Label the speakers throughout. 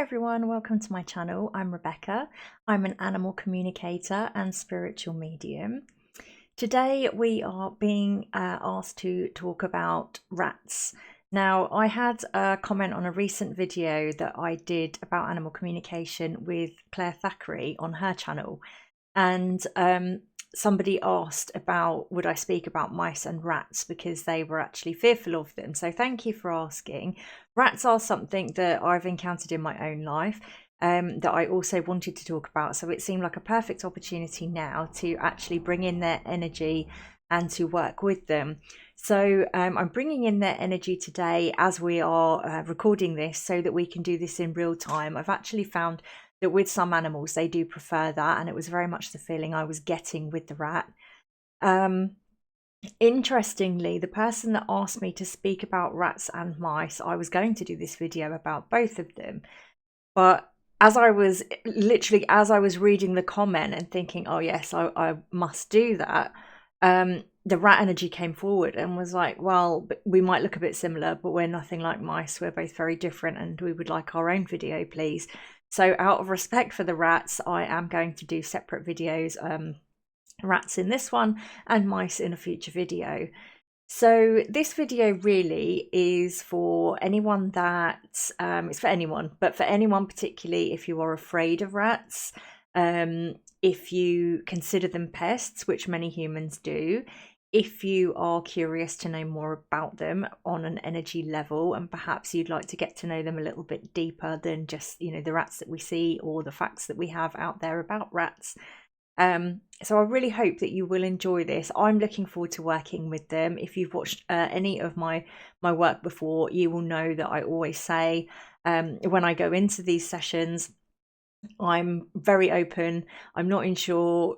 Speaker 1: everyone, welcome to my channel. I'm Rebecca. I'm an animal communicator and spiritual medium. Today we are being asked to talk about rats. Now, I had a comment on a recent video that I did about animal communication with Claire Thackeray on her channel, and somebody asked about would I speak about mice and rats because they were actually fearful of them. So thank you for asking. Rats are something that I've encountered in my own life that I also wanted to talk about. So it seemed like a perfect opportunity now to actually bring in their energy and to work with them. So I'm bringing in their energy today as we are recording this so that we can do this in real time. I've actually found that with some animals they do prefer that, and it was very much the feeling I was getting with the rat. Interestingly, the person that asked me to speak about rats and mice, I was going to do this video about both of them, but as I was reading the comment and thinking, oh yes, I must do that, the rat energy came forward and was like, well, we might look a bit similar, but we're nothing like mice. We're both very different and we would like our own video, please. So out of respect for the rats, I am going to do separate videos, rats in this one and mice in a future video. So this video really is for anyone that, it's for anyone, but for anyone particularly if you are afraid of rats, if you consider them pests, which many humans do, if you are curious to know more about them on an energy level, and perhaps you'd like to get to know them a little bit deeper than just, you know, the rats that we see or the facts that we have out there about rats. So I really hope that you will enjoy this. I'm looking forward to working with them. If you've watched any of my work before, you will know that I always say when I go into these sessions, I'm very open. I'm not sure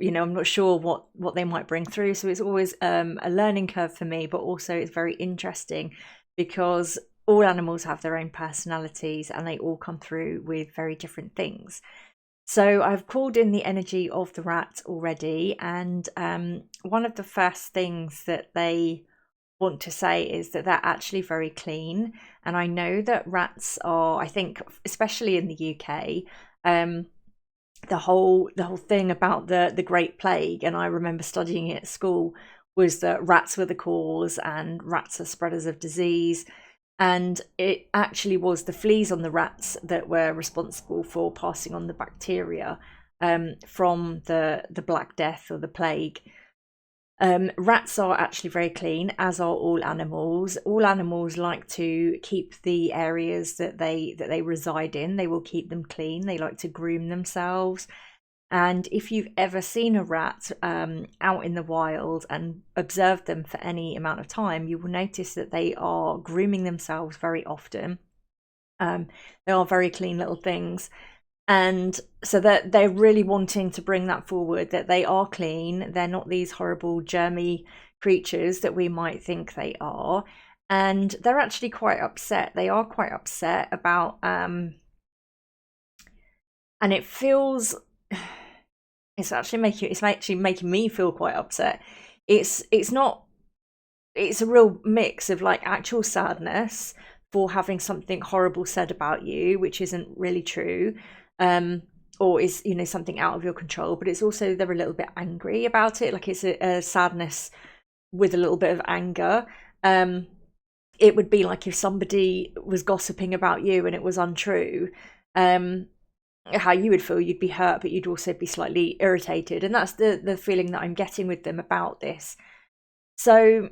Speaker 1: what they might bring through. So it's always a learning curve for me, but also it's very interesting because all animals have their own personalities and they all come through with very different things. So I've called in the energy of the rat already, and one of the first things that they want to say is that they're actually very clean. And I know that rats are, I think, especially in the UK, the whole thing about the Great Plague, and I remember studying it at school, was that rats were the cause and rats are spreaders of disease. And it actually was the fleas on the rats that were responsible for passing on the bacteria from the Black Death or the plague. Rats are actually very clean, as are all animals. All animals like to keep the areas that they reside in. They will keep them clean. They like to groom themselves. And if you've ever seen a rat out in the wild and observed them for any amount of time, you will notice that they are grooming themselves very often. They are very clean little things. And so that they're really wanting to bring that forward, that they are clean. They're not these horrible germy creatures that we might think they are. And they're actually quite upset. They are quite upset about, and it feels... it's actually making me feel quite upset. It's a real mix of like actual sadness for having something horrible said about you, which isn't really true, or is, you know, something out of your control, but it's also they're a little bit angry about it. Like it's a sadness with a little bit of anger. It would be like if somebody was gossiping about you and it was untrue. How you would feel, you'd be hurt, but you'd also be slightly irritated, and that's the feeling that I'm getting with them about this. So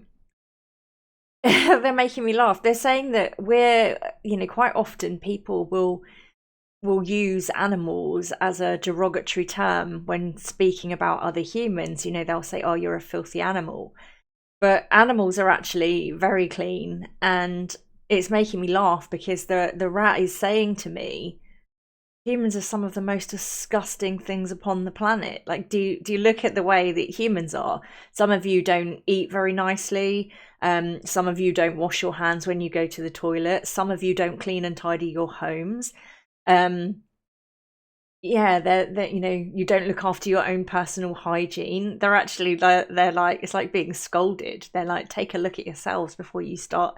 Speaker 1: they're making me laugh. They're saying that we're, you know, quite often people will use animals as a derogatory term when speaking about other humans. You know, they'll say, oh, you're a filthy animal, but animals are actually very clean. And it's making me laugh because the rat is saying to me, humans are some of the most disgusting things upon the planet. Like, do you look at the way that humans are? Some of you don't eat very nicely. Some of you don't wash your hands when you go to the toilet. Some of you don't clean and tidy your homes. Yeah, they're you know, you don't look after your own personal hygiene. They're actually, they're like, it's like being scolded. They're like, take a look at yourselves before you start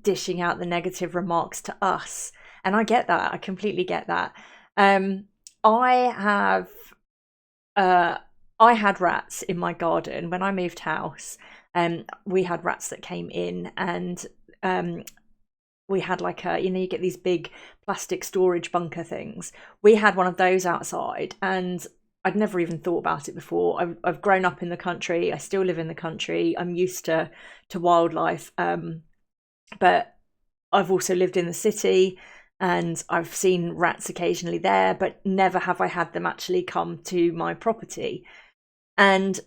Speaker 1: dishing out the negative remarks to us. And I get that. I completely get that. Um, I have uh, I had rats in my garden when I moved house. We had rats that came in, and um, we had like a, you know, you get these big plastic storage bunker things. We had one of those outside, and I'd never even thought about it before. I've grown up in the country. I still live in the country. I'm used to wildlife, but I've also lived in the city, and I've seen rats occasionally there, but never have I had them actually come to my property. And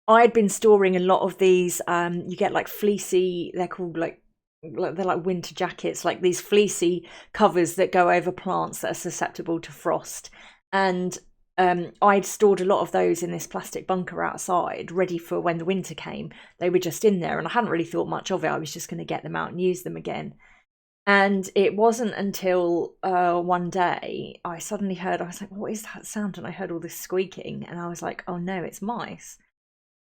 Speaker 1: I'd been storing a lot of these. You get like fleecy. They're called they're like winter jackets, like these fleecy covers that go over plants that are susceptible to frost. And I'd stored a lot of those in this plastic bunker outside, ready for when the winter came. They were just in there, and I hadn't really thought much of it. I was just going to get them out and use them again. And it wasn't until one day I suddenly heard, I was like, what is that sound? And I heard all this squeaking, and I was like, oh no, it's mice.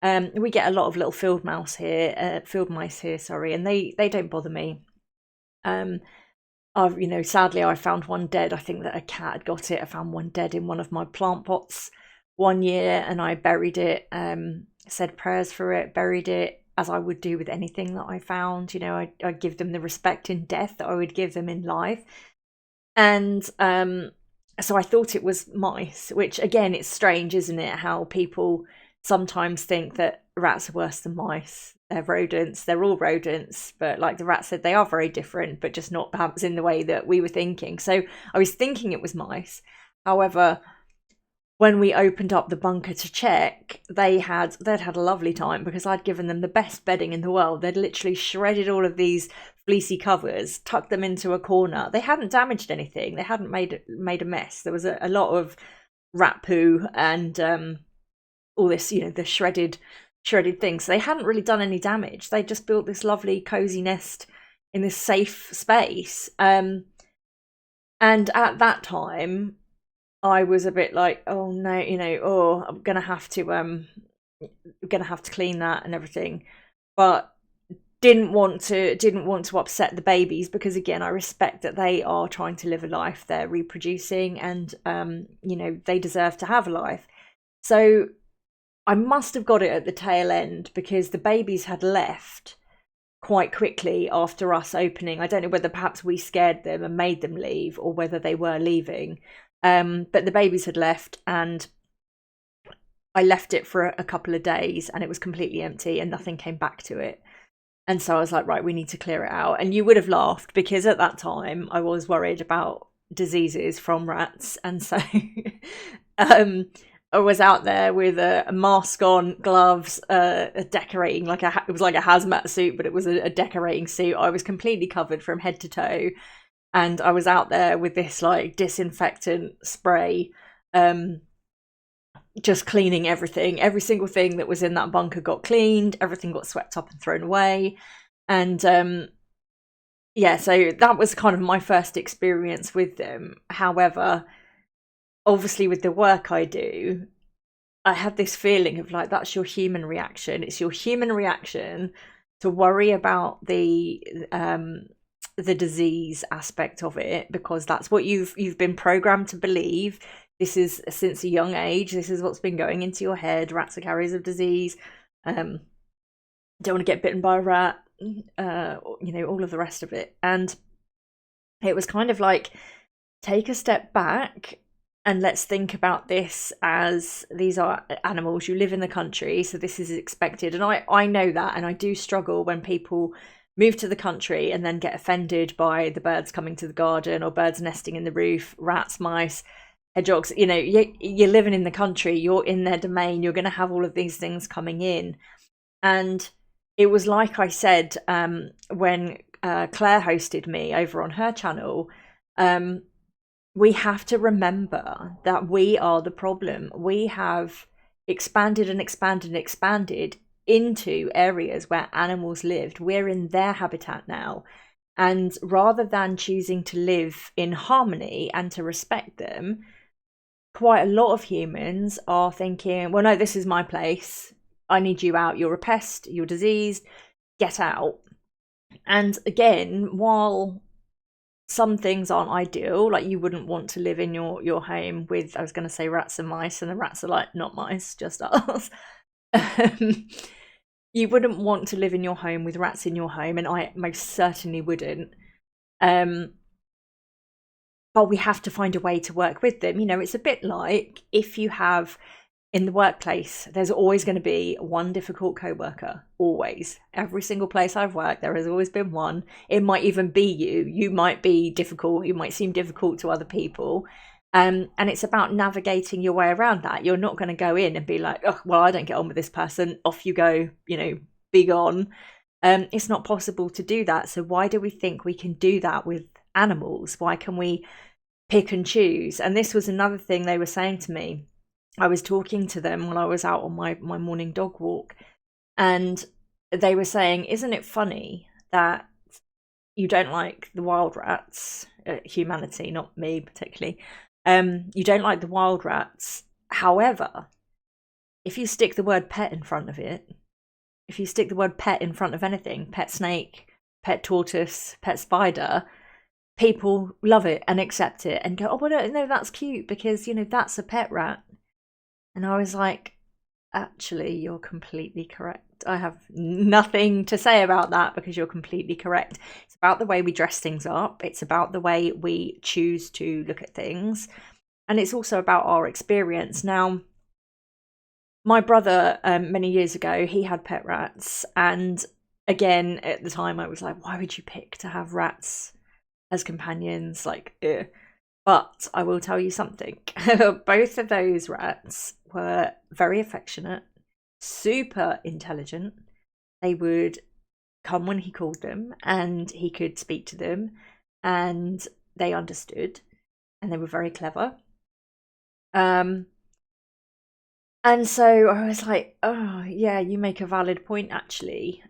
Speaker 1: We get a lot of little field mice here, sorry, and they don't bother me. I've, you know, sadly I found one dead. I think that a cat had got it. I found one dead in one of my plant pots one year, and I buried it, said prayers for it, buried it, as I would do with anything that I found. You know, I'd give them the respect in death that I would give them in life. And so I thought it was mice, which again, it's strange, isn't it? How people sometimes think that rats are worse than mice. They're rodents. They're all rodents, but like the rat said, they are very different, but just not perhaps in the way that we were thinking. So I was thinking it was mice. However, when we opened up the bunker to check, they'd had a lovely time, because I'd given them the best bedding in the world. They'd literally shredded all of these fleecy covers, tucked them into a corner. They hadn't damaged anything. They hadn't made a mess. There was a lot of rat poo and all this, you know, the shredded things. So they hadn't really done any damage. They just built this lovely cozy nest in this safe space. And at that time, I was a bit like, oh no, you know, oh, I'm gonna have to clean that and everything, but didn't want to upset the babies, because again, I respect that they are trying to live a life, they're reproducing, and you know, they deserve to have a life. So I must have got it at the tail end, because the babies had left quite quickly after us opening. I don't know whether perhaps we scared them and made them leave, or whether they were leaving. But the babies had left, and I left it for a couple of days, and it was completely empty and nothing came back to it. And so I was like, right, we need to clear it out. And you would have laughed, because at that time I was worried about diseases from rats. And so I was out there with a mask on, gloves, decorating, it was like a hazmat suit, but it was a decorating suit. I was completely covered from head to toe. And I was out there with this like disinfectant spray, just cleaning everything. Every single thing that was in that bunker got cleaned. Everything got swept up and thrown away. And yeah, so that was kind of my first experience with them. However, obviously with the work I do, I had this feeling of like, that's your human reaction. It's your human reaction to worry about the disease aspect of it, because that's what you've been programmed to believe. This is since a young age. This is what's been going into your head. Rats are carriers of disease. Don't want to get bitten by a rat. You know, all of the rest of it. And it was kind of like, take a step back and let's think about this as these are animals. You live in the country, so this is expected. And I know that, and I do struggle when people move to the country and then get offended by the birds coming to the garden, or birds nesting in the roof, rats, mice, hedgehogs. You know, you're living in the country, you're in their domain, you're going to have all of these things coming in. And it was like I said, when Claire hosted me over on her channel, we have to remember that we are the problem. We have expanded and expanded and expanded into areas where animals lived. We're in their habitat now. And rather than choosing to live in harmony and to respect them, quite a lot of humans are thinking, well, no, this is my place. I need you out. You're a pest. You're diseased. Get out. And again, while some things aren't ideal. Like, you wouldn't want to live in your home with, I was going to say rats and mice, and the rats are like, not mice, just us. You wouldn't want to live in your home with rats in your home, and I most certainly wouldn't. But we have to find a way to work with them. You know, it's a bit like if you have in the workplace, there's always going to be one difficult co-worker. Always. Every single place I've worked, there has always been one. It might even be you. You might be difficult. You might seem difficult to other people. And it's about navigating your way around that. You're not going to go in and be like, oh, well, I don't get on with this person. Off you go, you know, be gone. It's not possible to do that. So why do we think we can do that with animals? Why can we pick and choose? And this was another thing they were saying to me. I was talking to them when I was out on my morning dog walk, and they were saying, isn't it funny that you don't like the wild rats, humanity, not me particularly, you don't like the wild rats. However, if you stick the word pet in front of it, if you stick the word pet in front of anything, pet snake, pet tortoise, pet spider, people love it and accept it and go, oh, well, no, that's cute because, you know, that's a pet rat. And I was like, actually, you're completely correct. I have nothing to say about that because you're completely correct. It's about the way we dress things up. It's about the way we choose to look at things. And it's also about our experience. Now, my brother, many years ago, he had pet rats. And again, at the time, I was like, why would you pick to have rats as companions? Like, ugh. But I will tell you something. Both of those rats were very affectionate, super intelligent. They would come when he called them and he could speak to them and they understood and they were very clever. And so I was like, oh yeah, you make a valid point actually.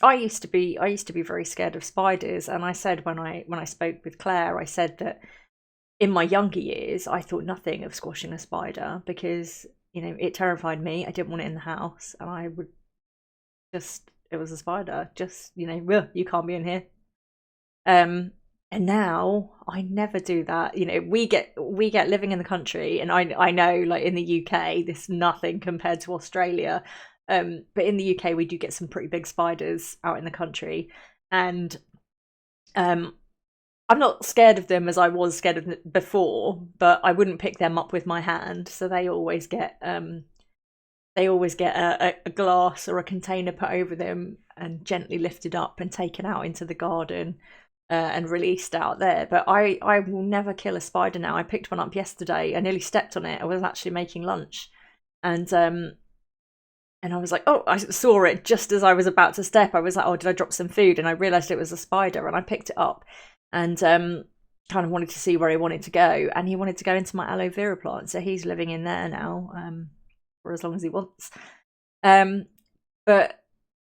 Speaker 1: I used to be very scared of spiders, and I said when I spoke with Claire, I said that in my younger years I thought nothing of squashing a spider because, you know, it terrified me. I didn't want it in the house, and I would just, it was a spider, just, you know, you can't be in here. And now I never do that. You know, we get living in the country, and I know, like in the UK, this is nothing compared to Australia. But in the UK, we do get some pretty big spiders out in the country, and I'm not scared of them as I was scared of them before, but I wouldn't pick them up with my hand. So they always get a glass or a container put over them and gently lifted up and taken out into the garden and released out there. But I will never kill a spider now. I picked one up yesterday. I nearly stepped on it. I was actually making lunch, and I was like, oh, I saw it just as I was about to step. I was like, oh, did I drop some food? And I realised it was a spider, and I picked it up and kind of wanted to see where he wanted to go. And he wanted to go into my aloe vera plant. So he's living in there now for as long as he wants. But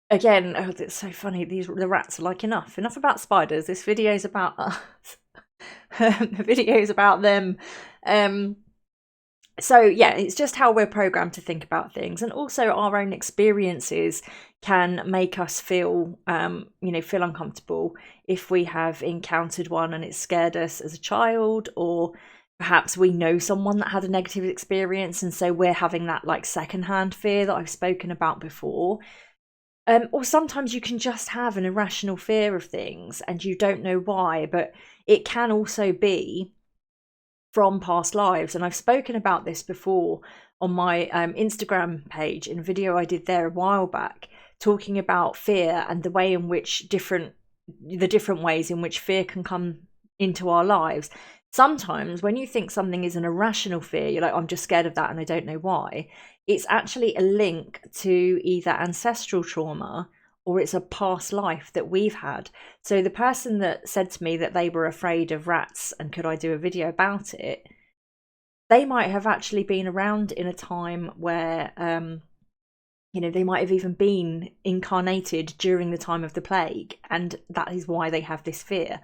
Speaker 1: again, oh, it's so funny. The rats are like, enough about spiders. This video is about us. The video is about them. So yeah, it's just how we're programmed to think about things, and also our own experiences can make us feel, feel uncomfortable if we have encountered one and it scared us as a child, or perhaps we know someone that had a negative experience, and so we're having that like secondhand fear that I've spoken about before. Or sometimes you can just have an irrational fear of things and you don't know why, but it can also be from past lives. And I've spoken about this before on my Instagram page in a video I did there a while back, talking about fear and the way in which the different ways in which fear can come into our lives. Sometimes when you think something is an irrational fear, you're like, I'm just scared of that and I don't know why. It's actually a link to either ancestral trauma or it's a past life that we've had. So the person that said to me that they were afraid of rats and could I do a video about it, they might have actually been around in a time where, they might have even been incarnated during the time of the plague, and that is why they have this fear.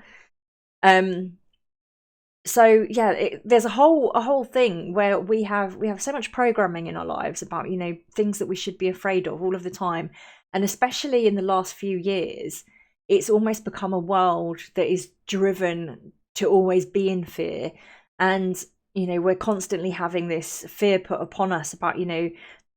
Speaker 1: So yeah, there's a whole thing where we have so much programming in our lives about, things that we should be afraid of all of the time. And especially in the last few years, it's almost become a world that is driven to always be in fear. And, you know, we're constantly having this fear put upon us about, you know,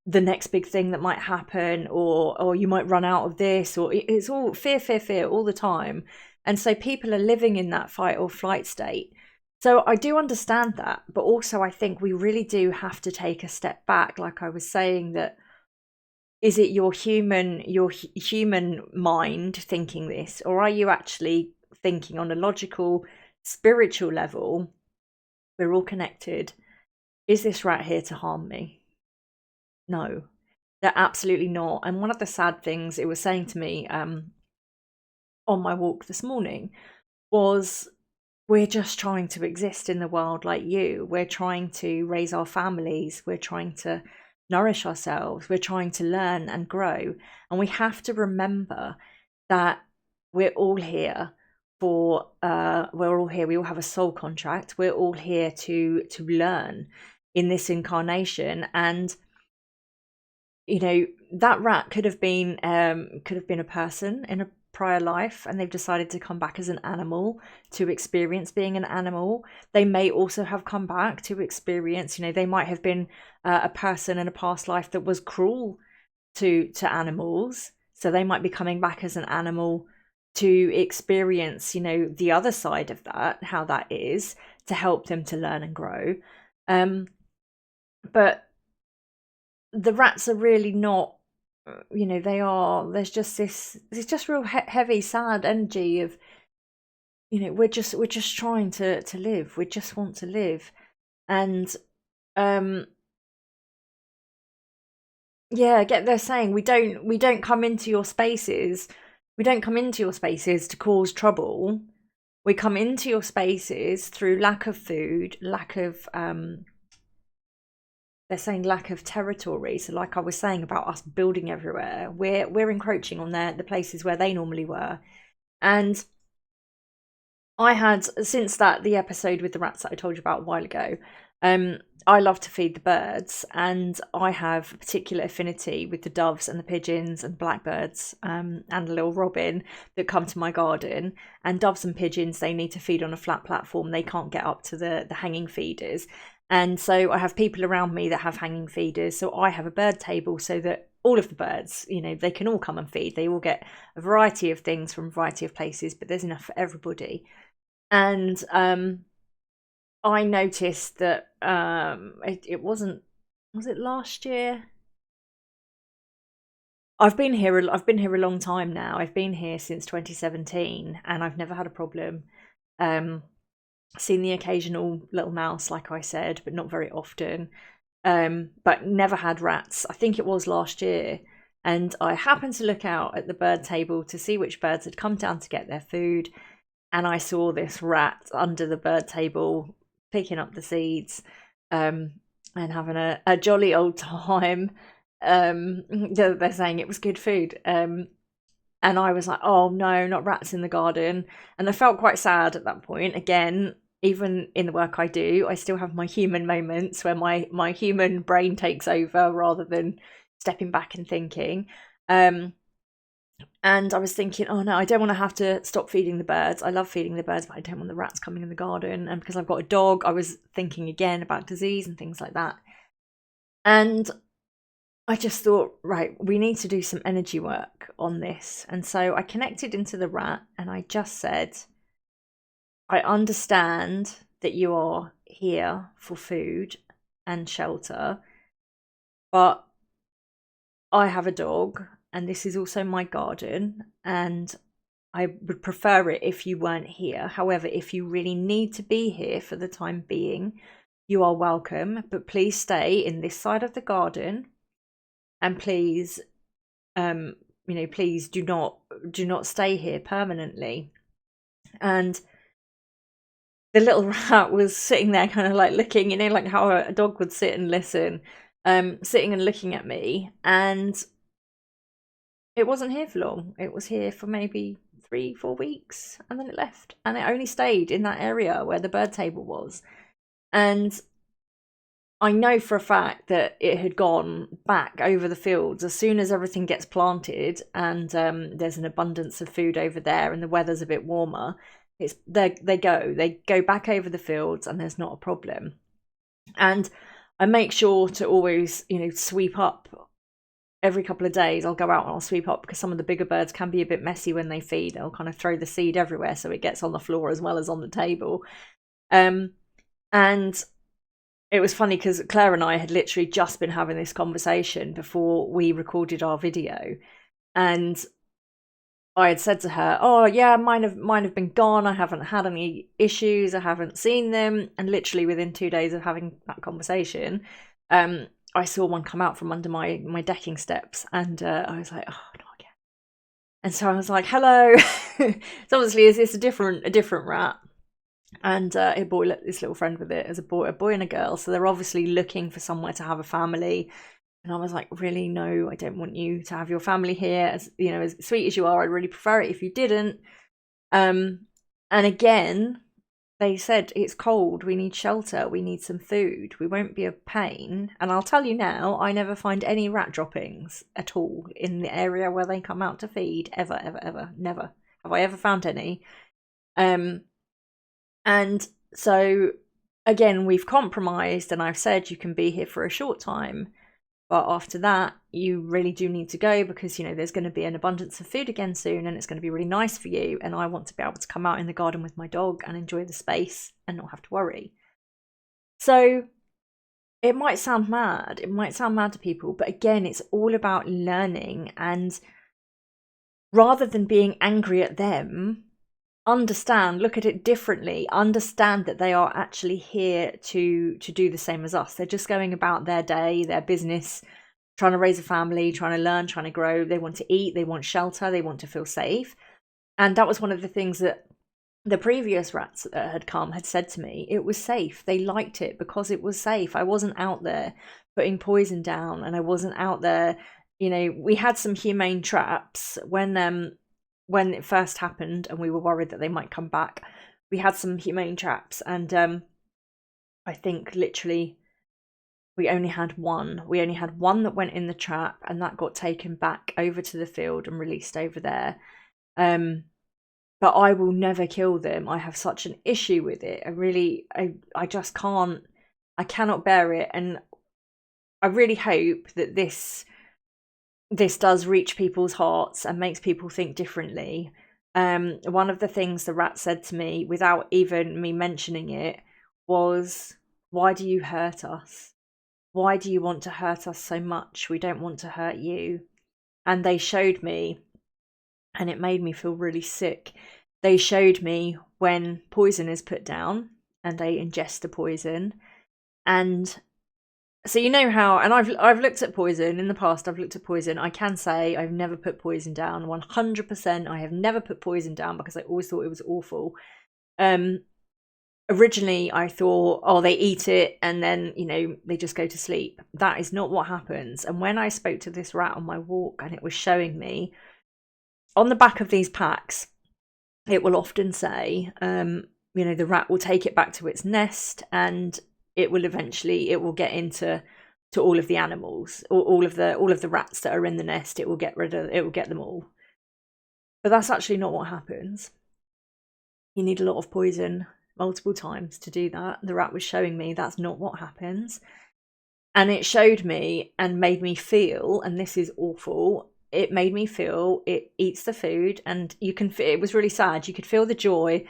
Speaker 1: the next big thing that might happen, or you might run out of this, or it's all fear, fear, fear all the time. And so people are living in that fight or flight state. So I do understand that, but also I think we really do have to take a step back. Like I was saying, that is it your human mind thinking this, or are you actually thinking on a logical, spiritual level, we're all connected? Is this rat here to harm me? No, they're absolutely not. And one of the sad things it was saying to me on my walk this morning was, we're just trying to exist in the world like you. We're trying to raise our families. We're trying to nourish ourselves. We're trying to learn and grow. And we have to remember that we're all here for, we're all here. We all have a soul contract. We're all here to learn in this incarnation. And, you know, that rat could have been a person in a prior life, and they've decided to come back as an animal to experience being an animal. They may also have come back to experience, you know, they might have been a person in a past life that was cruel to animals, so they might be coming back as an animal to experience, you know, the other side of that, how that is, to help them to learn and grow. But the rats are really not, you know, there's just this just real heavy, sad energy of, you know, we're just trying to live. We just want to live. And yeah, they're saying we don't come into your spaces. We don't come into your spaces to cause trouble. We come into your spaces through lack of food, lack of they're saying lack of territory. So like I was saying about us building everywhere, we're encroaching on the places where they normally were. And I had, since the episode with the rats that I told you about a while ago, I love to feed the birds, and I have a particular affinity with the doves and the pigeons and blackbirds and the little robin that come to my garden. And doves and pigeons, they need to feed on a flat platform. They can't get up to the hanging feeders. And so I have people around me that have hanging feeders. So I have a bird table so that all of the birds, you know, they can all come and feed. They all get a variety of things from a variety of places, but there's enough for everybody. And I noticed that it wasn't, was it last year? I've been here a long time now. I've been here since 2017, and I've never had a problem. Seen the occasional little mouse, like I said, but not very often. But never had rats. I think it was last year. And I happened to look out at the bird table to see which birds had come down to get their food. And I saw this rat under the bird table picking up the seeds and having a jolly old time. They're saying it was good food. And I was like, oh no, not rats in the garden. And I felt quite sad at that point. Again, even in the work I do, I still have my human moments where my human brain takes over rather than stepping back and thinking. And I was thinking, oh no, I don't want to have to stop feeding the birds. I love feeding the birds, but I don't want the rats coming in the garden. And because I've got a dog, I was thinking again about disease and things like that. And I just thought, right, we need to do some energy work on this. And so I connected into the rat and I just said, I understand that you are here for food and shelter, but I have a dog and this is also my garden, and I would prefer it if you weren't here. However, if you really need to be here for the time being, you are welcome, but please stay in this side of the garden, and please, please do not stay here permanently. And the little rat was sitting there kind of like looking, you know, like how a dog would sit and listen, sitting and looking at me. And it wasn't here for long. It was here for maybe 3-4 weeks, and then it left. And it only stayed in that area where the bird table was. And I know for a fact that it had gone back over the fields as soon as everything gets planted and there's an abundance of food over there and the weather's a bit warmer. They go back over the fields and there's not a problem. And I make sure to always, sweep up every couple of days. I'll go out and I'll sweep up because some of the bigger birds can be a bit messy when they feed. They'll kind of throw the seed everywhere so it gets on the floor as well as on the table. And it was funny because Claire and I had literally just been having this conversation before we recorded our video, and I had said to her, "Oh yeah, mine have been gone. I haven't had any issues. I haven't seen them." And literally within 2 days of having that conversation, I saw one come out from under my decking steps, and I was like, "Oh, not again." And so I was like, "Hello." So obviously, it's a different rat. And it brought this little friend with it as a boy and a girl. So they're obviously looking for somewhere to have a family. And I was like, really, no, I don't want you to have your family here. As as sweet as you are, I'd really prefer it if you didn't. And again, they said it's cold. We need shelter. We need some food. We won't be a pain. And I'll tell you now, I never find any rat droppings at all in the area where they come out to feed. Ever, ever, ever. Never have I ever found any. And so, again, we've compromised and I've said you can be here for a short time. But after that, you really do need to go because, there's going to be an abundance of food again soon and it's going to be really nice for you. And I want to be able to come out in the garden with my dog and enjoy the space and not have to worry. So it might sound mad. It might sound mad to people. But again, it's all about learning. And rather than being angry at them, look at it differently, understand that they are actually here to do the same as us. They're just going about their day, their business, trying to raise a family, trying to learn, trying to grow. They want to eat, they want shelter, they want to feel safe. And that was one of the things that the previous rats that had come had said to me. It was safe. They liked it because it was safe. I wasn't out there putting poison down, and I wasn't out there, we had some humane traps when it first happened and we were worried that they might come back. We had some humane traps, and I think literally we only had one. We only had one that went in the trap, and that got taken back over to the field and released over there. But I will never kill them. I have such an issue with it. I just can't. I cannot bear it, and I really hope that this does reach people's hearts and makes people think differently. One of the things the rat said to me, without even me mentioning it, was, "Why do you hurt us? Why do you want to hurt us so much? We don't want to hurt you." And they showed me, and it made me feel really sick. They showed me when poison is put down and they ingest the poison. And so how, and I've looked at poison in the past. I've looked at poison. I can say I've never put poison down. 100%. I have never put poison down because I always thought it was awful. Originally, I thought, oh, they eat it and then they just go to sleep. That is not what happens. And when I spoke to this rat on my walk, and it was showing me on the back of these packs, it will often say, the rat will take it back to its nest and it will get into all of the animals, or all of the rats that are in the nest. It will get them all. But that's actually not what happens. You need a lot of poison multiple times to do that. The rat was showing me that's not what happens. And it showed me and made me feel, and this is awful, it made me feel it eats the food, and it was really sad. You could feel the joy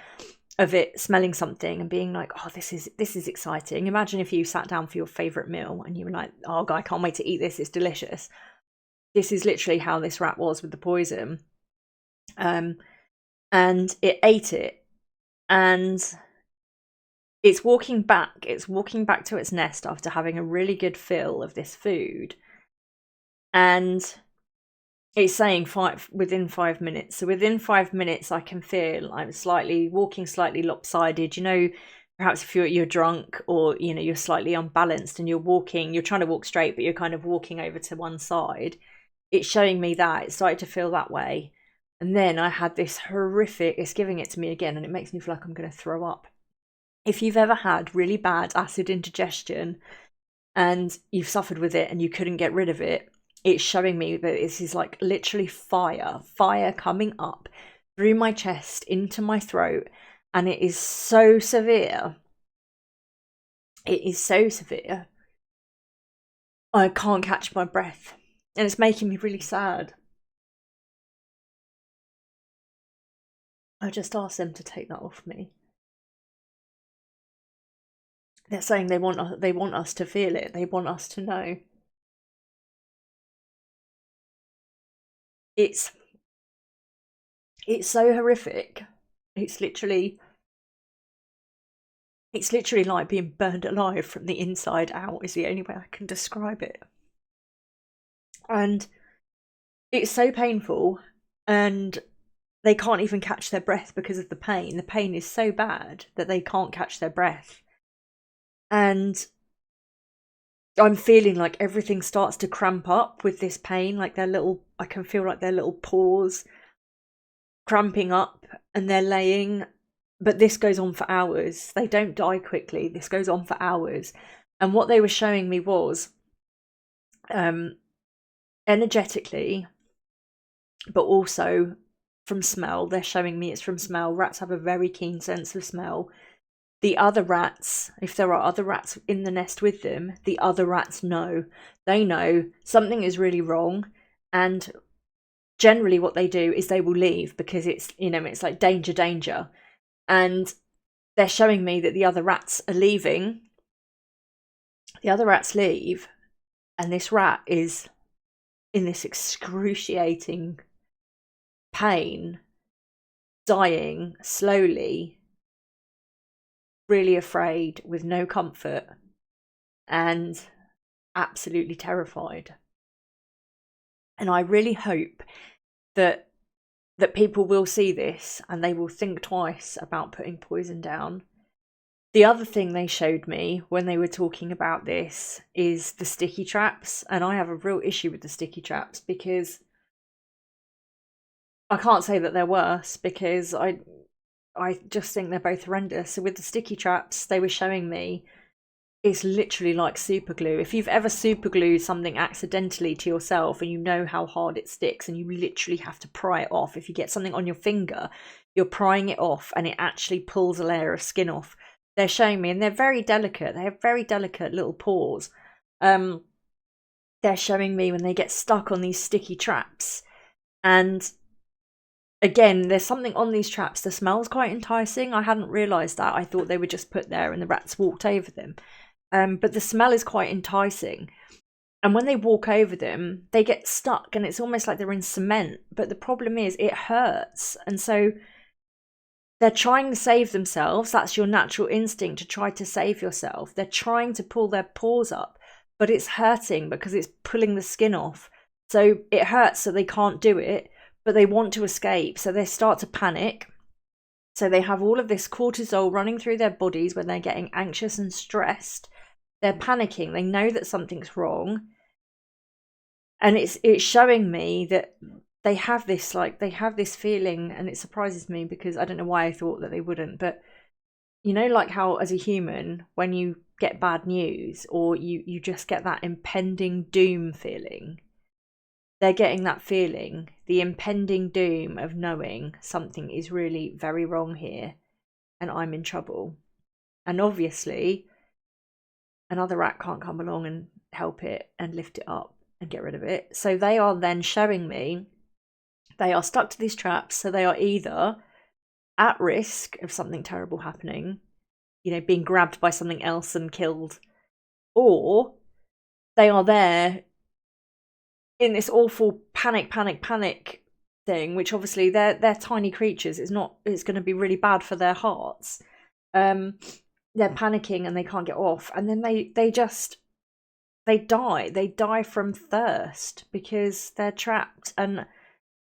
Speaker 1: of it smelling something and being like, oh, this is exciting. Imagine if you sat down for your favourite meal and you were like, oh, God, I can't wait to eat this. It's delicious. This is literally how this rat was with the poison. And it ate it. And it's walking back. It's walking back to its nest after having a really good fill of this food. And it's saying within 5 minutes. So within 5 minutes, I can feel I'm walking slightly lopsided. Perhaps if you're drunk, or you're slightly unbalanced and you're trying to walk straight, but you're kind of walking over to one side. It's showing me that it started to feel that way, and then I had this horrific. It's giving it to me again, and it makes me feel like I'm going to throw up. If you've ever had really bad acid indigestion, and you've suffered with it and you couldn't get rid of it, it's showing me that this is like literally fire coming up through my chest into my throat, and it is so severe. It is so severe. I can't catch my breath, and it's making me really sad. I just asked them to take that off me. They're saying they want us to feel it. They want us to know. It's so horrific. It's literally like being burned alive from the inside out is the only way I can describe it. And it's so painful, and they can't even catch their breath because of the pain. The pain is so bad that they can't catch their breath. And I'm feeling like everything starts to cramp up with this pain, like I can feel like their little paws cramping up, and they're laying, but this goes on for hours. They don't die quickly. This goes on for hours. And what they were showing me was energetically, but also from smell. They're showing me it's from smell. Rats have a very keen sense of smell. The other rats, if there are other rats in the nest with them, the other rats know. They know something is really wrong, and generally what they do is they will leave because it's, it's like danger. And they're showing me that the other rats are leaving. The other rats leave, and this rat is in this excruciating pain, dying slowly, really afraid, with no comfort, and absolutely terrified. And I really hope that people will see this and they will think twice about putting poison down. The other thing they showed me when they were talking about this is the sticky traps, and I have a real issue with the sticky traps because I can't say that they're worse, because I just think they're both horrendous. So with the sticky traps, they were showing me, it's literally like super glue. If you've ever super glued something accidentally to yourself and you know how hard it sticks and you literally have to pry it off. If you get something on your finger, you're prying it off and it actually pulls a layer of skin off. They're showing me, and they're very delicate. They have very delicate little paws. They're showing me when they get stuck on these sticky traps. And again, there's something on these traps. The smell's quite enticing. I hadn't realised that. I thought they were just put there and the rats walked over them. But the smell is quite enticing. And when they walk over them, they get stuck and it's almost like they're in cement. But the problem is it hurts. And so they're trying to save themselves. That's your natural instinct, to try to save yourself. They're trying to pull their paws up, but it's hurting because it's pulling the skin off. So it hurts, so they can't do it, but they want to escape. So they start to panic. So they have all of this cortisol running through their bodies when they're getting anxious and stressed. They're panicking. They know that something's wrong. And it's showing me that they have this feeling, and it surprises me because I don't know why I thought that they wouldn't. But like how as a human, when you get bad news or you just get that impending doom feeling, they're getting that feeling, the impending doom of knowing something is really very wrong here and I'm in trouble. And obviously another rat can't come along and help it and lift it up and get rid of it. So they are then showing me they are stuck to these traps. So they are either at risk of something terrible happening, being grabbed by something else and killed, or they are there in this awful panic thing, which obviously they're tiny creatures. It's going to be really bad for their hearts. They're panicking and they can't get off, and then they die from thirst because they're trapped. And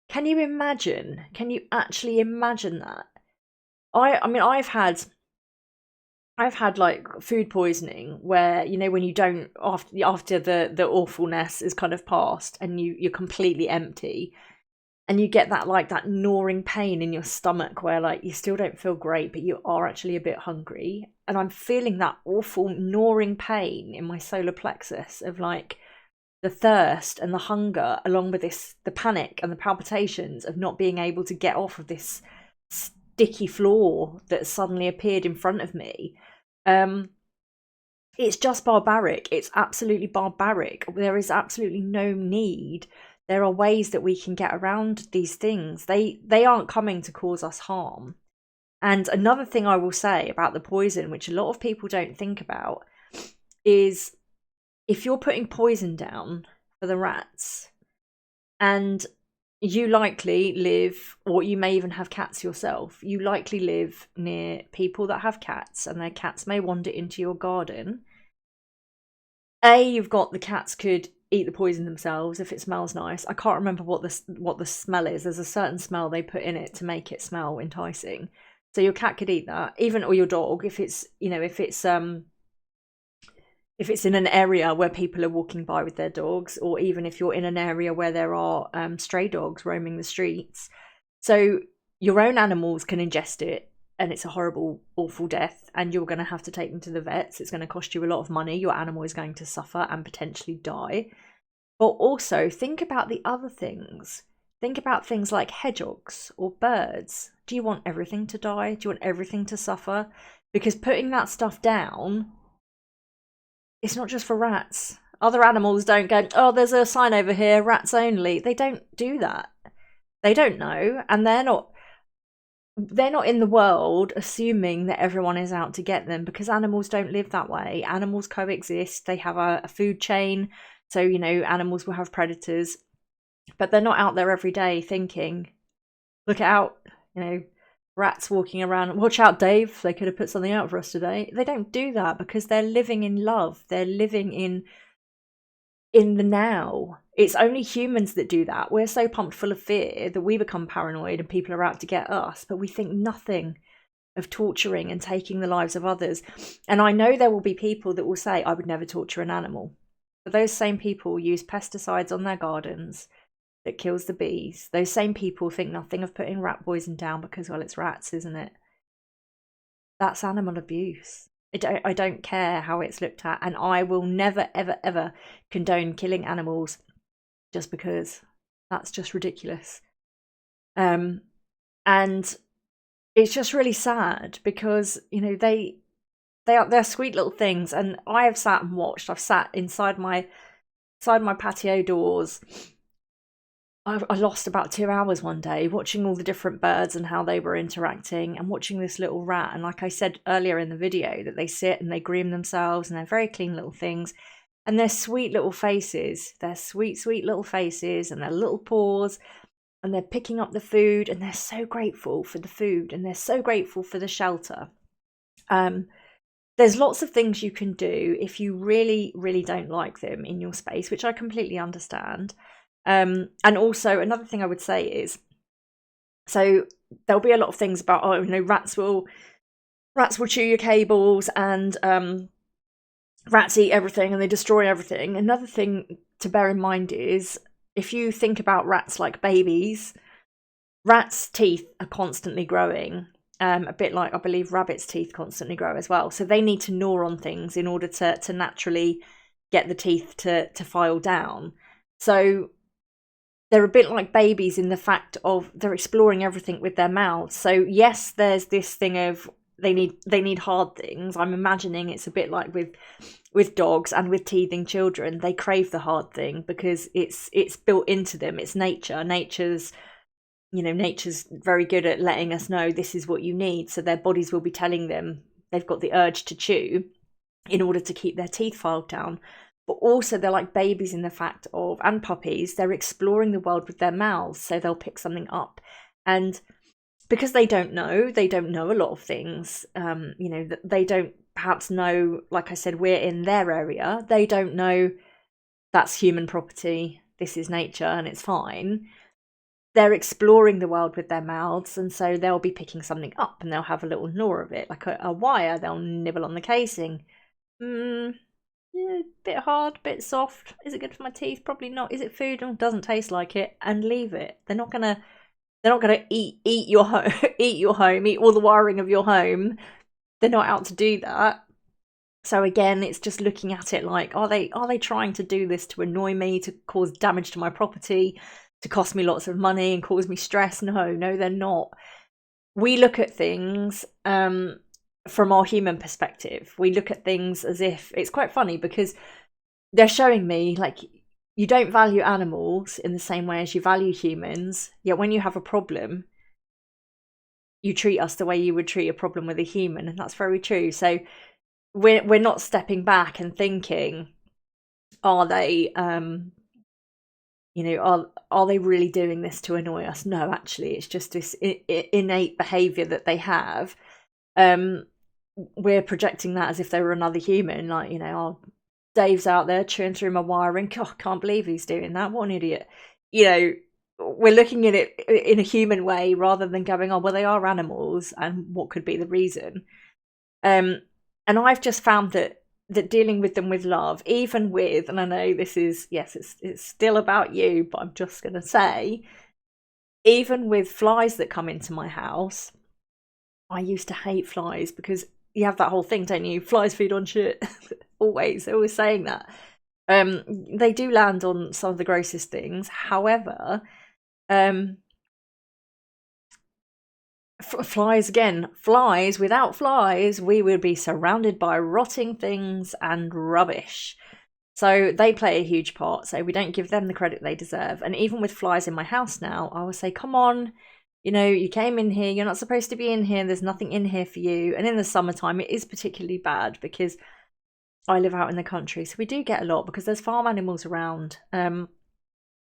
Speaker 1: can you actually imagine that? I mean I've had like food poisoning where when you don't, after the awfulness is kind of past and you're completely empty, and you get that like that gnawing pain in your stomach where like you still don't feel great, but you are actually a bit hungry. And I'm feeling that awful gnawing pain in my solar plexus of like the thirst and the hunger, along with the panic and the palpitations of not being able to get off of this sticky floor that suddenly appeared in front of me. It's just barbaric. It's absolutely barbaric. There is absolutely no need. There are ways that we can get around these things. They aren't coming to cause us harm. And another thing I will say about the poison, which a lot of people don't think about, is if you're putting poison down for the rats, and you likely live, or you may even have cats yourself, you likely live near people that have cats, and their cats may wander into your garden. You've got the cats could eat the poison themselves if it smells nice. I can't remember what the smell is. There's a certain smell they put in it to make it smell enticing. So your cat could eat that, even, or your dog, if it's, you know, if it's in an area where people are walking by with their dogs, or even if you're in an area where there are stray dogs roaming the streets. So your own animals can ingest it, and it's a horrible, awful death, and you're going to have to take them to the vets. It's going to cost you a lot of money. Your animal is going to suffer and potentially die. But also think about the other things. Think about things like hedgehogs or birds. Do you want everything to die? Do you want everything to suffer? Because putting that stuff down, it's not just for rats. Other animals don't go, oh, there's a sign over here, rats only. They don't do that. They don't know, and they're not in the world assuming that everyone is out to get them, because animals don't live that way. Animals coexist. They have a food chain. So, you know, animals will have predators, but they're not out there every day thinking, look out, you know, rats walking around. Watch out, Dave. They could have put something out for us today. They don't do that because they're living in love. They're living in the now. It's only humans that do that. We're so pumped full of fear that we become paranoid and people are out to get us, but we think nothing of torturing and taking the lives of others. And I know there will be people that will say, I would never torture an animal. But those same people use pesticides on their gardens that kills the bees. Those same people think nothing of putting rat poison down because, well, it's rats, isn't it? That's animal abuse. I don't care how it's looked at, and I will never, ever, ever condone killing animals just because. That's just ridiculous. And it's just really sad because, you know, they're sweet little things, and I have sat and watched. I've sat inside my patio doors. I lost about 2 hours one day watching all the different birds and how they were interacting, and watching this little rat. And like I said earlier in the video, that they sit and they groom themselves, and they're very clean little things, and they're sweet little faces. They're sweet, sweet little faces, and their little paws, and they're picking up the food, and they're so grateful for the food, and they're so grateful for the shelter. There's lots of things you can do if you really, really don't like them in your space, which I completely understand. And also another thing I would say is, so there'll be a lot of things about, oh, you know, rats will chew your cables, and rats eat everything and they destroy everything. Another thing to bear in mind is, if you think about rats like babies, rats' teeth are constantly growing, a bit like, I believe, rabbits' teeth constantly grow as well. So they need to gnaw on things in order to naturally get the teeth to file down. So they're a bit like babies in the fact of they're exploring everything with their mouths. So yes, there's this thing of they need hard things. I'm imagining it's a bit like with dogs and with teething children. They crave the hard thing because it's built into them. It's nature. Nature's very good at letting us know this is what you need. So their bodies will be telling them they've got the urge to chew in order to keep their teeth filed down. But also they're like babies in the fact of, and puppies, they're exploring the world with their mouths. So they'll pick something up, and because they don't know a lot of things. They don't perhaps know, like I said, we're in their area. They don't know that's human property. This is nature and it's fine. They're exploring the world with their mouths, and so they'll be picking something up and they'll have a little gnaw of it, like a wire. They'll nibble on the casing. Yeah, bit hard, bit soft. Is it good for my teeth? Probably not. Is it food? Oh, doesn't taste like it, and leave it. They're not gonna eat your home, eat your home, eat all the wiring of your home. They're not out to do that. So again, it's just looking at it like, are they trying to do this to annoy me, to cause damage to my property, to cost me lots of money and cause me stress? No, they're not. We look at things from our human perspective. We look at things as if it's quite funny because they're showing me like you don't value animals in the same way as you value humans. Yet when you have a problem, you treat us the way you would treat a problem with a human, and that's very true. So we're not stepping back and thinking, are they are they really doing this to annoy us? No, actually, it's just this innate behavior that they have. We're projecting that as if they were another human, like, oh, Dave's out there chewing through my wiring. God, can't believe he's doing that. What an idiot. We're looking at it in a human way rather than going, oh, well, they are animals and what could be the reason. And I've just found that dealing with them with love, even with, and I know this is, yes, it's still about you, but I'm just going to say, even with flies that come into my house, I used to hate flies because you have that whole thing, don't you? Flies feed on shit. Always, they're always saying that. They do land on some of the grossest things. However, flies again. Flies, without flies, we would be surrounded by rotting things and rubbish. So they play a huge part. So we don't give them the credit they deserve. And even with flies in my house now, I will say, come on, you came in here, you're not supposed to be in here, there's nothing in here for you. And in the summertime, it is particularly bad because I live out in the country, so we do get a lot because there's farm animals around. But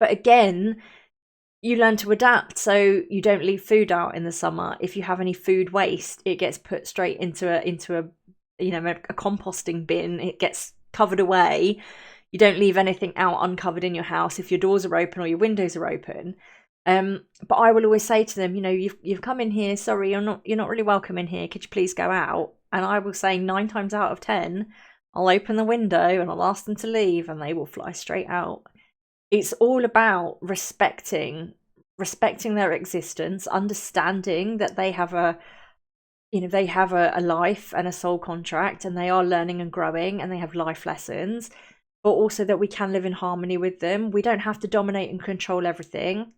Speaker 1: again, you learn to adapt, so you don't leave food out in the summer. If you have any food waste, it gets put straight into a composting bin. It gets covered away. You don't leave anything out uncovered in your house if your doors are open or your windows are open. But I will always say to them, you've come in here. Sorry, you're not really welcome in here. Could you please go out? And I will say 9 times out of 10, I'll open the window and I'll ask them to leave, and they will fly straight out. It's all about respecting their existence, understanding that they have a life and a soul contract, and they are learning and growing, and they have life lessons, but also that we can live in harmony with them. We don't have to dominate and control everything.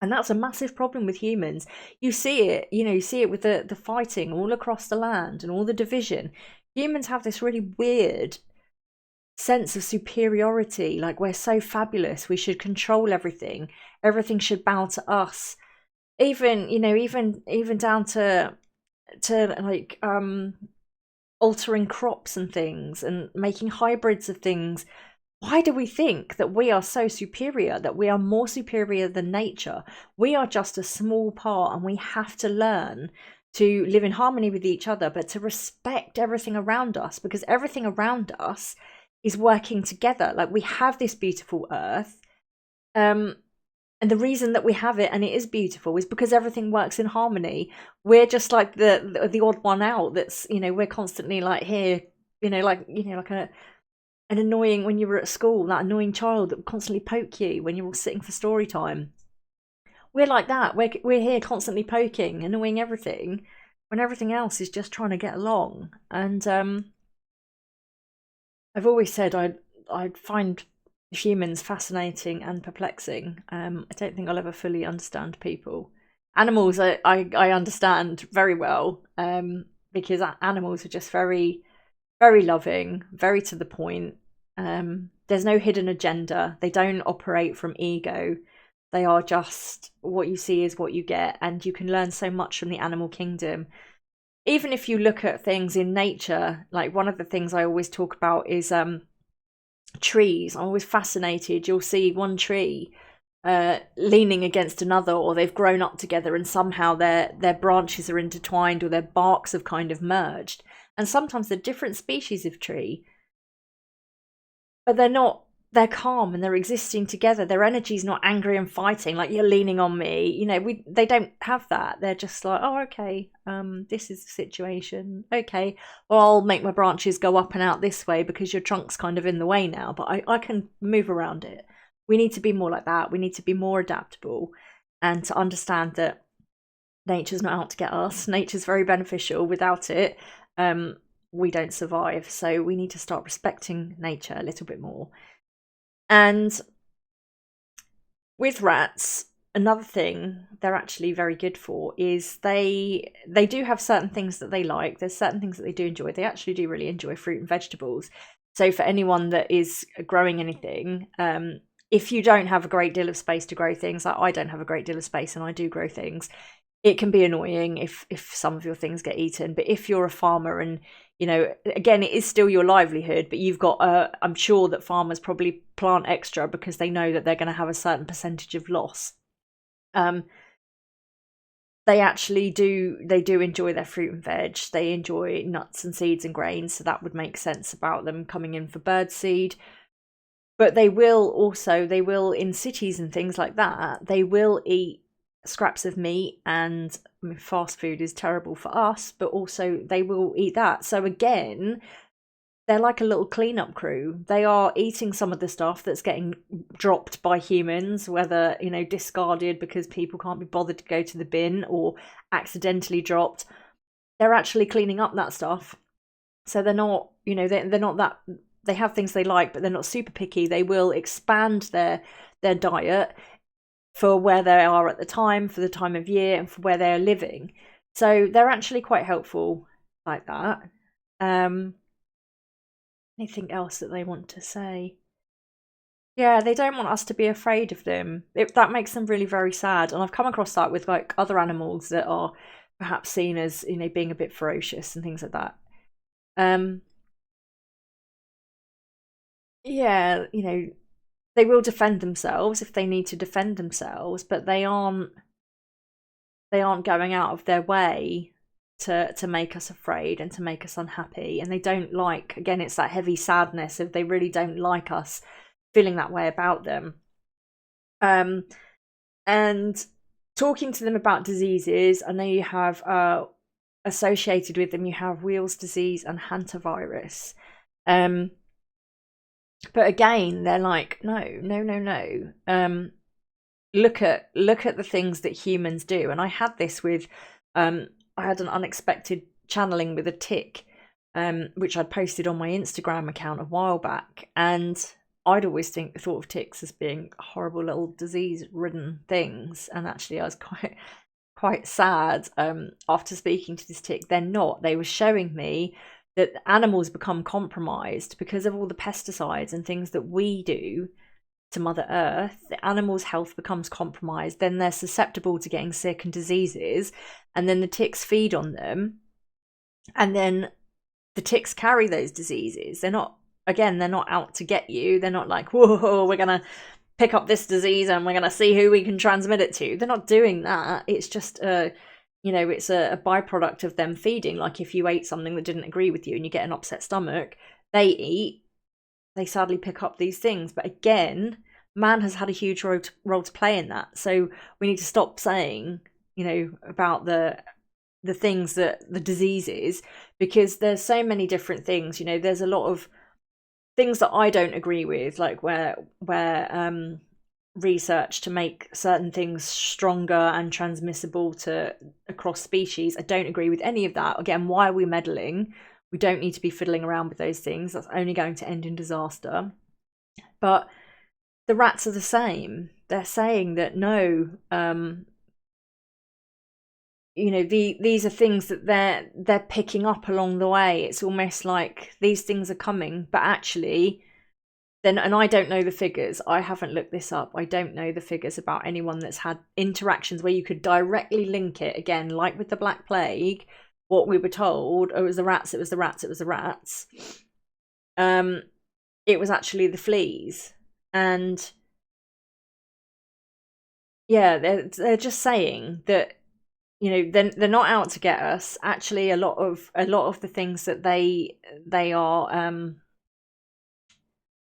Speaker 1: And that's a massive problem with humans. You see it, with the fighting all across the land and all the division. Humans have this really weird sense of superiority, like we're so fabulous, we should control everything should bow to us, even down to like altering crops and things and making hybrids of things. Why do we think that we are so superior, that we are more superior than nature? We are just a small part, and we have to learn to live in harmony with each other, but to respect everything around us, because everything around us is working together. Like, we have this beautiful earth, and the reason that we have it and it is beautiful is because everything works in harmony. We're just like the odd one out. That's we're constantly like here, like an annoying, when you were at school, that annoying child that would constantly poke you when you're all sitting for story time. We're like that. We're here constantly poking, annoying everything, when everything else is just trying to get along. And I've always said I'd find humans fascinating and perplexing. I don't think I'll ever fully understand people. Animals, I understand very well, because animals are just very, very loving, very to the point. There's no hidden agenda. They don't operate from ego. They are just, what you see is what you get, and you can learn so much from the animal kingdom. Even if you look at things in nature, like one of the things I always talk about is trees. I'm always fascinated. You'll see one tree leaning against another, or they've grown up together, and somehow their branches are intertwined, or their barks have kind of merged. And sometimes they're different species of tree, but they're not they're calm and they're existing together. Their energy's not angry and fighting like you're leaning on me. You know, they don't have that. They're just like, oh, okay, this is the situation. Okay, well, I'll make my branches go up and out this way because your trunk's kind of in the way now, but I can move around it. We need to be more like that. We need to be more adaptable and to understand that nature's not out to get us. Nature's very beneficial. Without it, we don't survive. So we need to start respecting nature a little bit more. And with rats, another thing they're actually very good for is they do have certain things that they like. There's certain things that they do enjoy. They actually do really enjoy fruit and vegetables. So for anyone that is growing anything, if you don't have a great deal of space to grow things, like I don't have a great deal of space and I do grow things, it can be annoying if some of your things get eaten. But if you're a farmer and, you know, again, it is still your livelihood, but you've got, I'm sure that farmers probably plant extra because they know that they're going to have a certain percentage of loss. They actually do enjoy their fruit and veg. They enjoy nuts and seeds and grains, so that would make sense about them coming in for bird seed. But they will in cities and things like that, they will eat scraps of meat, and I mean, fast food is terrible for us, but also they will eat that. So again, they're like a little cleanup crew. They are eating some of the stuff that's getting dropped by humans, whether, you know, discarded because people can't be bothered to go to the bin or accidentally dropped. They're actually cleaning up that stuff. So they're not, you know, they're not that, they have things they like, but they're not super picky. They will expand their diet for where they are at the time, for the time of year, and for where they are living. So they're actually quite helpful like that. Anything else that they want to say? Yeah, they don't want us to be afraid of them. That makes them really very sad. And I've come across that with like other animals that are perhaps seen as, you know, being a bit ferocious and things like that. Yeah, you know, they will defend themselves if they need to defend themselves, but they aren't going out of their way to make us afraid and to make us unhappy. And they don't like, again, it's that heavy sadness if they really don't like us feeling that way about them. And talking to them about diseases, I know you have associated with them, you have Wheals disease and hantavirus. But again, they're like, no. Look at the things that humans do. And I had this with, I had an unexpected channeling with a tick, which I'd posted on my Instagram account a while back. And I'd always thought of ticks as being horrible little disease-ridden things. And actually, I was quite sad after speaking to this tick. They're not. They were showing me that animals become compromised because of all the pesticides and things that we do to Mother Earth. The animals' health becomes compromised. Then they're susceptible to getting sick and diseases. And then the ticks feed on them. And then the ticks carry those diseases. They're not out to get you. They're not like, whoa, we're going to pick up this disease and we're going to see who we can transmit it to. They're not doing that. It's just it's a byproduct of them feeding. Like if you ate something that didn't agree with you and you get an upset stomach, they sadly pick up these things. But again, man has had a huge role to play in that. So we need to stop saying, you know, about the things that the diseases, because there's so many different things. You know, there's a lot of things that I don't agree with, like where research to make certain things stronger and transmissible to across species. I don't agree with any of that. Again, why are we meddling? We don't need to be fiddling around with those things. That's only going to end in disaster. But the rats are the same. They're saying that no, these are things that they're picking up along the way. It's almost like these things are coming, but actually, then, and I don't know the figures. I haven't looked this up. I don't know the figures about anyone that's had interactions where you could directly link it. Again, like with the Black Plague, what we were told, oh, it was the rats, it was the rats, it was the rats. It was actually the fleas. And yeah, they're just saying that, you know, they're not out to get us. Actually, a lot of the things that they are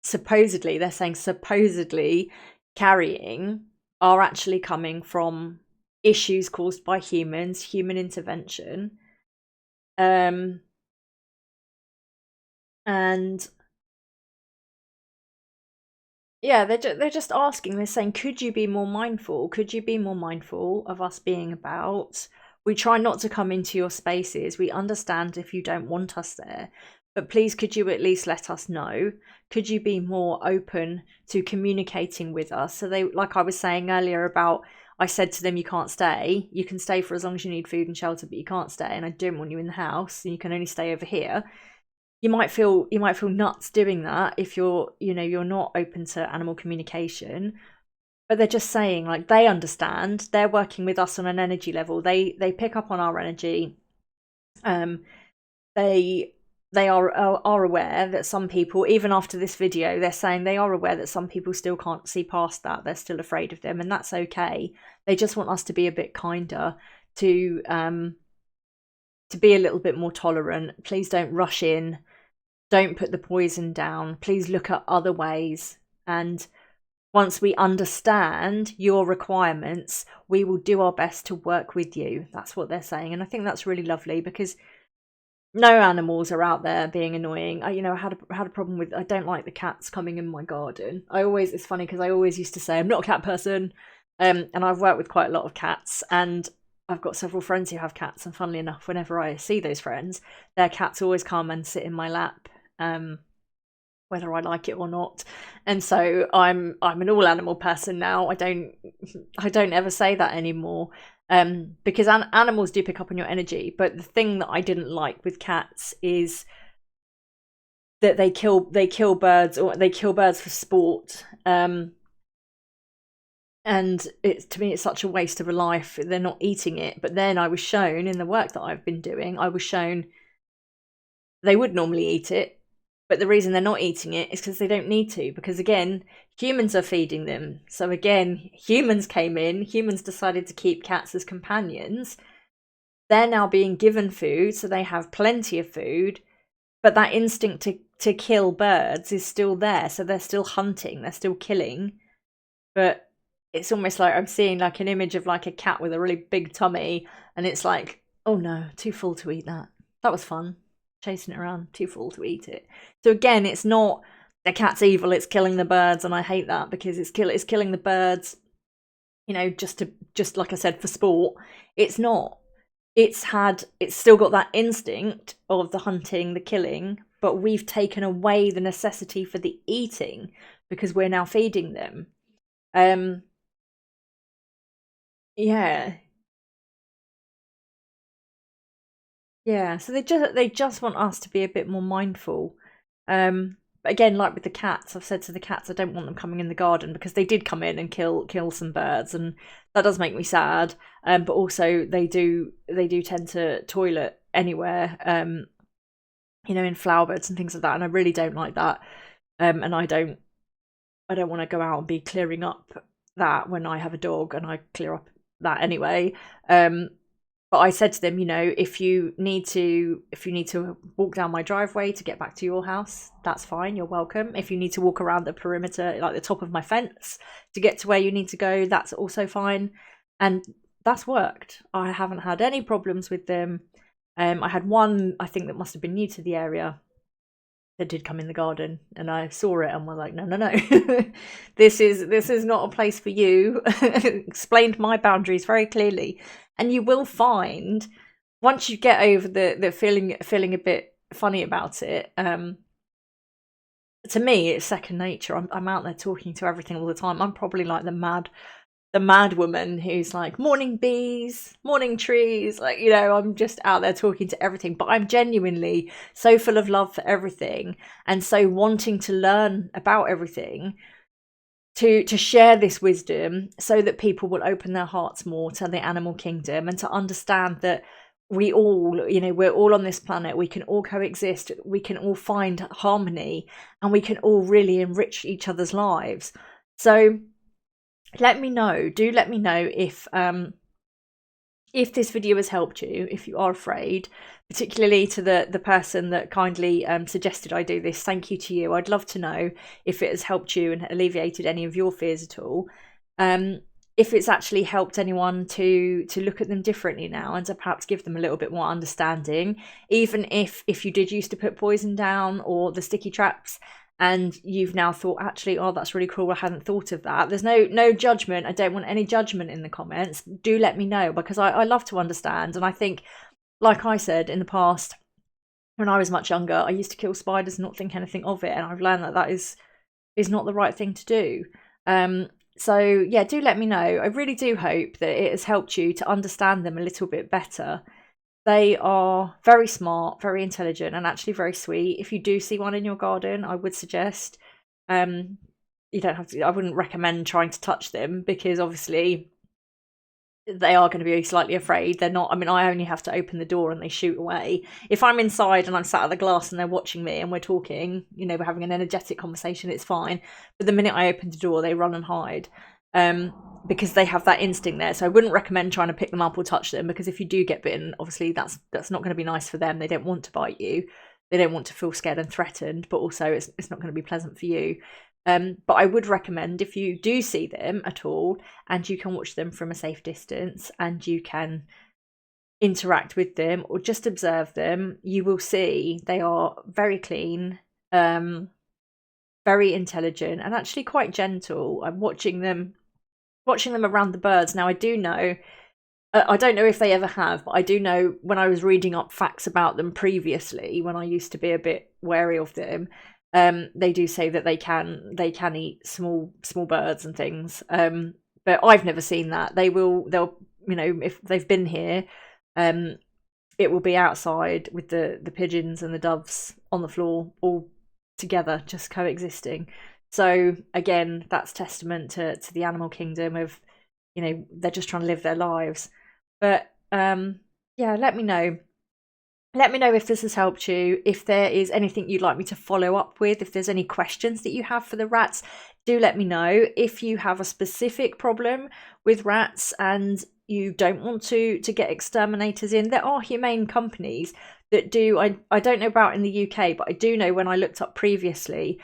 Speaker 1: supposedly, they're saying supposedly carrying are actually coming from issues caused by humans, human intervention. And yeah, they're just asking. They're saying, could you be more mindful? Could you be more mindful of us being about? We try not to come into your spaces. We understand if you don't want us there, but please, could you at least let us know? Could you be more open to communicating with us? So they, like I was saying earlier about, I said to them, you can't stay. You can stay for as long as you need food and shelter, but you can't stay. And I don't want you in the house. And you can only stay over here. You might feel nuts doing that if you're not open to animal communication, but they're just saying, like, they understand. They're working with us on an energy level. They pick up on our energy. They are aware that some people, even after this video, they're saying they are aware that some people still can't see past that. They're still afraid of them, and that's okay. They just want us to be a bit kinder, to be a little bit more tolerant. Please don't rush in. Don't put the poison down. Please look at other ways. And once we understand your requirements, we will do our best to work with you. That's what they're saying. And I think that's really lovely, because no animals are out there being annoying. I had a problem with, I don't like the cats coming in my garden. It's funny because I always used to say I'm not a cat person. And I've worked with quite a lot of cats, and I've got several friends who have cats, and funnily enough, whenever I see those friends, their cats always come and sit in my lap. Whether I like it or not. And so I'm an all animal person now. I don't ever say that anymore, because animals do pick up on your energy. But the thing that I didn't like with cats is that they kill birds, or they kill birds for sport. And to me, it's such a waste of a life. They're not eating it. But then I was shown, in the work that I've been doing, I was shown they would normally eat it. But the reason they're not eating it is because they don't need to, because again, humans are feeding them. So again, humans came in, humans decided to keep cats as companions. They're now being given food, so they have plenty of food, but that instinct to kill birds is still there. So they're still hunting, they're still killing. But it's almost like I'm seeing like an image of like a cat with a really big tummy, and it's like, oh no, too full to eat that. That was fun. Chasing it around, too full to eat it. So again, it's not the cat's evil, it's killing the birds, and I hate that, because it's killing the birds, just like I said, for sport. It's not. It's still got that instinct of the hunting, the killing, but we've taken away the necessity for the eating because we're now feeding them. Yeah. Yeah, so they just want us to be a bit more mindful. But again, like with the cats, I've said to the cats I don't want them coming in the garden, because they did come in and kill some birds, and that does make me sad. But also they do tend to toilet anywhere, in flower beds and things like that, and I really don't like that. And I don't want to go out and be clearing up that when I have a dog, and I clear up that anyway. But I said to them, if you need to walk down my driveway to get back to your house, that's fine. You're welcome. If you need to walk around the perimeter, like the top of my fence, to get to where you need to go, that's also fine. And that's worked. I haven't had any problems with them. I had one, I think, that must have been new to the area, that did come in the garden, and I saw it and was like, no. this is not a place for you. Explained my boundaries very clearly. And you will find, once you get over the feeling a bit funny about it, to me it's second nature. I'm out there talking to everything all the time. I'm probably like the mad woman who's like, morning bees, morning trees, like, I'm just out there talking to everything. But I'm genuinely so full of love for everything, and so wanting to learn about everything, to share this wisdom, so that people will open their hearts more to the animal kingdom, and to understand that we all, we're all on this planet. We can all coexist. We can all find harmony, and we can all really enrich each other's lives. So let me know if if this video has helped you, if you are afraid, particularly to the person that kindly suggested I do this, thank you to you. I'd love to know if it has helped you and alleviated any of your fears at all. If it's actually helped anyone to look at them differently now and to perhaps give them a little bit more understanding, even if you did used to put poison down or the sticky traps, and you've now thought, actually, oh, that's really cool, I hadn't thought of that. There's no judgment. I don't want any judgment in the comments. Do let me know, because I love to understand. And I think, like I said in the past, when I was much younger, I used to kill spiders and not think anything of it, and I've learned that is not the right thing to do. So yeah, do let me know. I really do hope that it has helped you to understand them a little bit better. They are very smart, very intelligent, and actually very sweet. If you do see one in your garden, I would suggest you don't have to. I wouldn't recommend trying to touch them, because obviously they are going to be slightly afraid. They're not. I mean, I only have to open the door and they shoot away. If I'm inside and I'm sat at the glass and they're watching me and we're talking, we're having an energetic conversation, it's fine. But the minute I open the door, they run and hide. Because they have that instinct there. So I wouldn't recommend trying to pick them up or touch them, because if you do get bitten, obviously that's not going to be nice for them. They don't want to bite you. They don't want to feel scared and threatened, but also it's not going to be pleasant for you. But I would recommend, if you do see them at all and you can watch them from a safe distance and you can interact with them or just observe them, you will see they are very clean, very intelligent, and actually quite gentle. I'm watching them around the birds. Now, I do know, I don't know if they ever have, but I do know, when I was reading up facts about them previously, when I used to be a bit wary of them, they do say that they can eat small birds and things. But I've never seen that. They'll if they've been here, it will be outside with the pigeons and the doves on the floor, all together, just coexisting. So again, that's testament to the animal kingdom of, they're just trying to live their lives. But yeah, let me know. Let me know if this has helped you, if there is anything you'd like me to follow up with, if there's any questions that you have for the rats, do let me know. If you have a specific problem with rats and you don't want to get exterminators in, there are humane companies that do. I don't know about in the UK, but I do know when I looked up previously,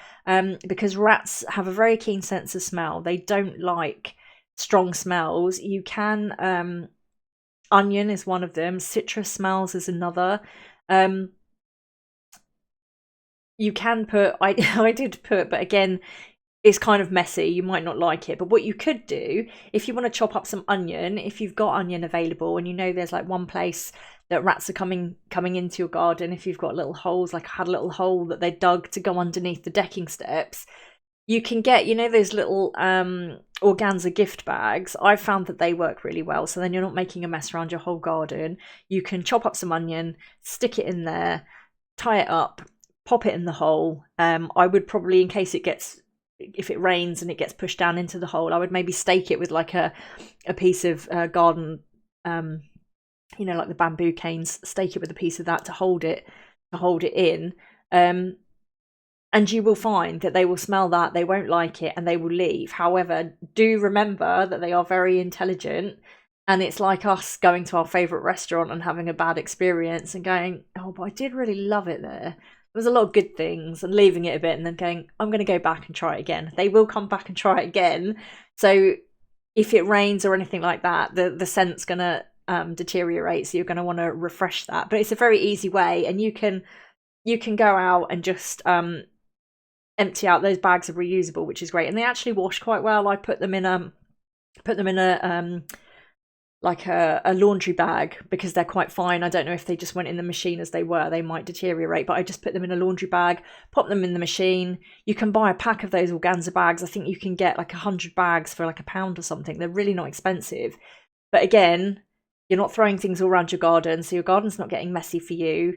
Speaker 1: because rats have a very keen sense of smell. They don't like strong smells. You can... onion is one of them. Citrus smells is another. You can put, I did put, but again, it's kind of messy. You might not like it. But what you could do, if you want to chop up some onion, if you've got onion available and there's like one place that rats are coming into your garden, if you've got little holes, like I had a little hole that they dug to go underneath the decking steps, you can get, those little organza gift bags. I've found that they work really well. So then you're not making a mess around your whole garden. You can chop up some onion, stick it in there, tie it up, pop it in the hole. I would probably, in case if it rains and it gets pushed down into the hole, I would maybe stake it with like a piece of garden, like the bamboo canes, stake it with a piece of that to hold it in. And you will find that they will smell that, they won't like it, and they will leave. However, do remember that they are very intelligent, and it's like us going to our favourite restaurant and having a bad experience and going, oh, but I did really love it there. There was a lot of good things, and leaving it a bit and then going, I'm going to go back and try it again. They will come back and try it again. So if it rains or anything like that, the scent's going to deteriorate, so you're going to want to refresh that. But it's a very easy way, and you can go out and just... empty out. Those bags are reusable, which is great, and they actually wash quite well. I put them in a laundry bag because they're quite fine. I don't know if they just went in the machine as they were, they might deteriorate, but I just put them in a laundry bag, pop them in the machine. You can buy a pack of those organza bags. I think you can get like 100 bags for like £1 or something. They're really not expensive, but again, you're not throwing things all around your garden, so your garden's not getting messy for you.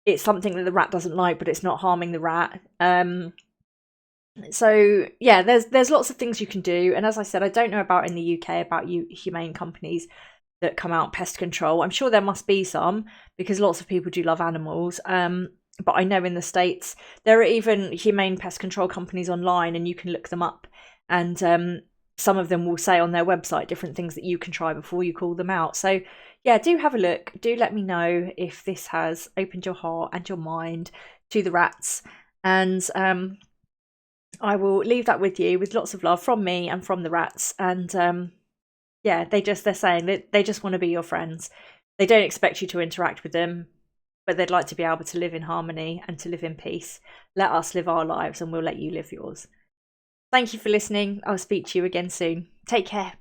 Speaker 1: It's something that the rat doesn't like, but it's not harming the rat. So yeah, there's lots of things you can do, and as I said, I don't know about in the UK about humane companies that come out pest control. I'm sure there must be some, because lots of people do love animals. But I know in the States there are even humane pest control companies online, and you can look them up, and some of them will say on their website different things that you can try before you call them out. So yeah, do have a look. Do let me know if this has opened your heart and your mind to the rats. And I will leave that with you with lots of love from me and from the rats. And yeah, they're saying that they just want to be your friends. They don't expect you to interact with them, but they'd like to be able to live in harmony and to live in peace. Let us live our lives and we'll let you live yours. Thank you for listening. I'll speak to you again soon. Take care.